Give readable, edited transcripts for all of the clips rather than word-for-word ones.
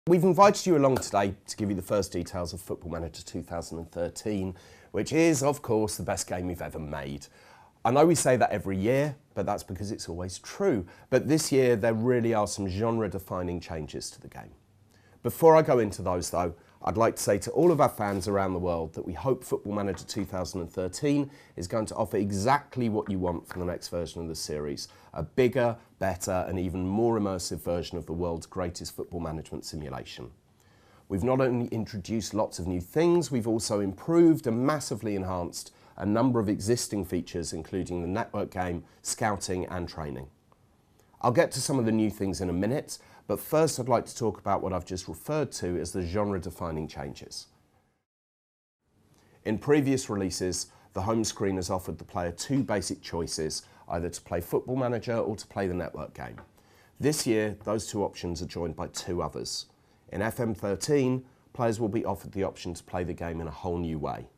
We've invited you along today to give you the first details of Football Manager 2013, which is, of course, the best game we've ever made. I know we say that every year, but that's because it's always true. But this year, there really are some genre-defining changes to the game. Before I go into those, though, I'd like to say to all of our fans around the world that we hope Football Manager 2013 is going to offer exactly what you want from the next version of the series. A bigger, better and even more immersive version of the world's greatest football management simulation. We've not only introduced lots of new things, we've also improved and massively enhanced a number of existing features, including the network game, scouting and training. I'll get to some of the new things in a minute, but first I'd like to talk about what I've just referred to as the genre-defining changes. In previous releases, the home screen has offered the player two basic choices, either to play Football Manager or to play the network game. This year, those two options are joined by two others. In FM13, players will be offered the option to play the game in a whole new way.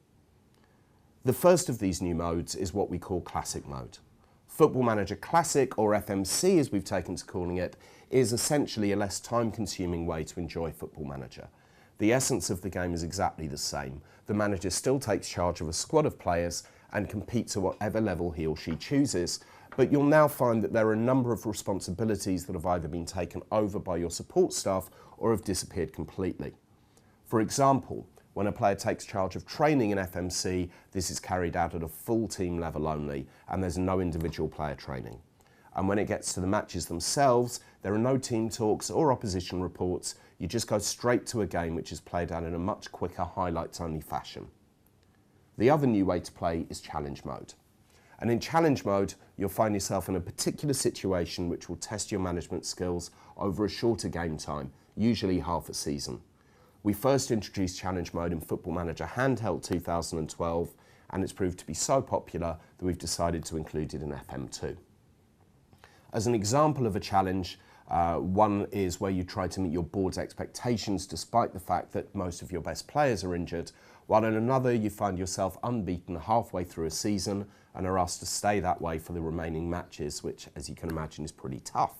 The first of these new modes is what we call Classic Mode. Football Manager Classic, or FMC as we've taken to calling it, is essentially a less time-consuming way to enjoy Football Manager. The essence of the game is exactly the same. The manager still takes charge of a squad of players and competes at whatever level he or she chooses, but you'll now find that there are a number of responsibilities that have either been taken over by your support staff or have disappeared completely. For example, when a player takes charge of training in FMC, this is carried out at a full team level only, and there's no individual player training. And when it gets to the matches themselves, there are no team talks or opposition reports. You just go straight to a game which is played out in a much quicker, highlights-only fashion. The other new way to play is Challenge Mode. And in Challenge Mode, you'll find yourself in a particular situation which will test your management skills over a shorter game time, usually half a season. We first introduced Challenge Mode in Football Manager Handheld 2012, and it's proved to be so popular that we've decided to include it in FM2. As an example of a challenge, one is where you try to meet your board's expectations despite the fact that most of your best players are injured, while in another you find yourself unbeaten halfway through a season and are asked to stay that way for the remaining matches, which, as you can imagine, is pretty tough.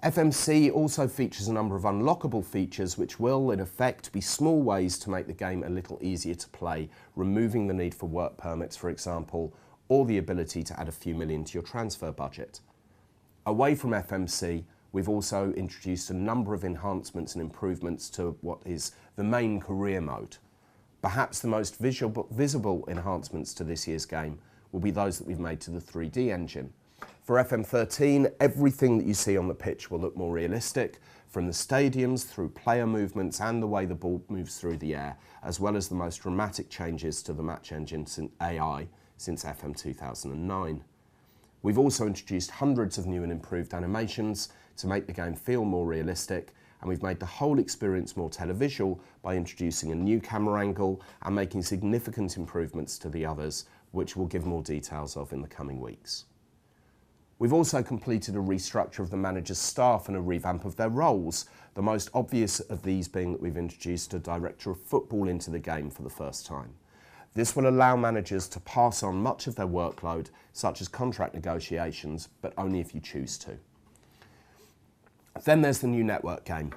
FMC also features a number of unlockable features which will, in effect, be small ways to make the game a little easier to play, removing the need for work permits, for example, or the ability to add a few million to your transfer budget. Away from FMC, we've also introduced a number of enhancements and improvements to what is the main career mode. Perhaps the most visible enhancements to this year's game will be those that we've made to the 3D engine. For FM13, everything that you see on the pitch will look more realistic, from the stadiums through player movements and the way the ball moves through the air, as well as the most dramatic changes to the match engine AI since FM 2009. We've also introduced hundreds of new and improved animations to make the game feel more realistic, and we've made the whole experience more televisual by introducing a new camera angle and making significant improvements to the others, which we'll give more details of in the coming weeks. We've also completed a restructure of the manager's staff and a revamp of their roles, the most obvious of these being that we've introduced a director of football into the game for the first time. This will allow managers to pass on much of their workload, such as contract negotiations, but only if you choose to. Then there's the new network game.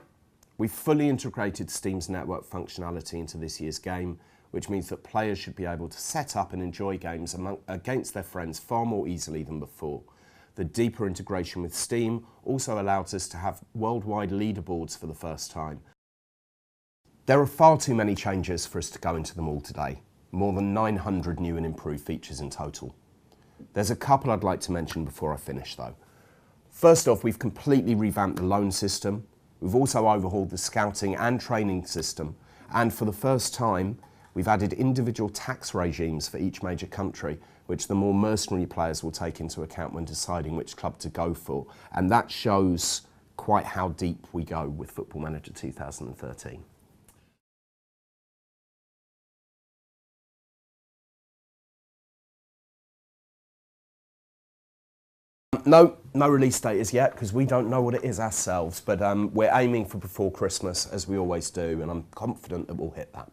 We've fully integrated Steam's network functionality into this year's game, which means that players should be able to set up and enjoy games against their friends far more easily than before. The deeper integration with Steam also allows us to have worldwide leaderboards for the first time. There are far too many changes for us to go into them all today. More than 900 new and improved features in total. There's a couple I'd like to mention before I finish though. First off, we've completely revamped the loan system. We've also overhauled the scouting and training system. And for the first time, we've added individual tax regimes for each major country, which the more mercenary players will take into account when deciding which club to go for. And that shows quite how deep we go with Football Manager 2013. No release date as yet, because we don't know what it is ourselves, but we're aiming for before Christmas, as we always do, and I'm confident that we'll hit that.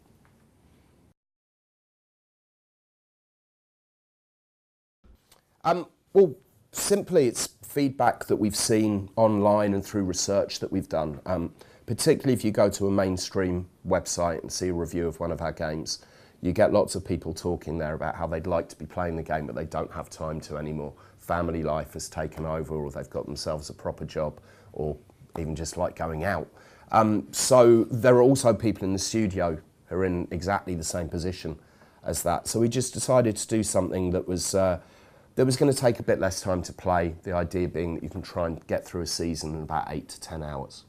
Well, simply it's feedback that we've seen online and through research that we've done. particularly if you go to a mainstream website and see a review of one of our games, you get lots of people talking there about how they'd like to be playing the game, but they don't have time to anymore. Family life has taken over, or they've got themselves a proper job, or even just like going out. So there are also people in the studio who are in exactly the same position as that. So we just decided to do something that was going to take a bit less time to play, the idea being that you can try and get through a season in about 8 to 10 hours.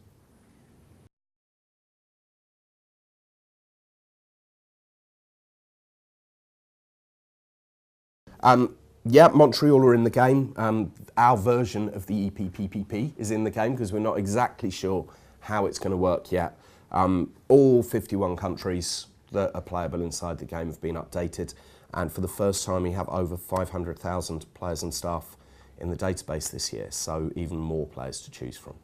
Yeah, Montreal are in the game. Our version of the EPPPP is in the game because we're not exactly sure how it's going to work yet. All 51 countries that are playable inside the game have been updated, and for the first time we have over 500,000 players and staff in the database this year, so even more players to choose from.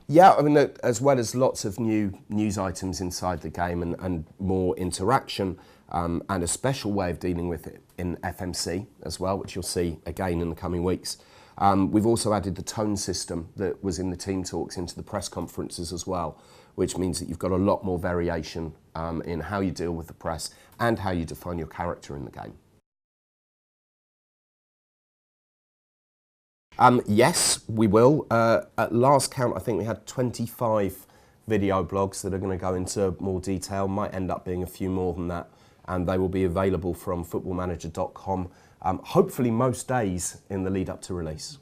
Yeah, I mean, as well as lots of new news items inside the game and more interaction and a special way of dealing with it in FMC as well, which you'll see again in the coming weeks. We've also added the tone system that was in the team talks into the press conferences as well, which means that you've got a lot more variation in how you deal with the press and how you define your character in the game. Yes, we will. At last count, I think we had 25 video blogs that are going to go into more detail. Might end up being a few more than that, and they will be available from footballmanager.com, hopefully most days in the lead up to release.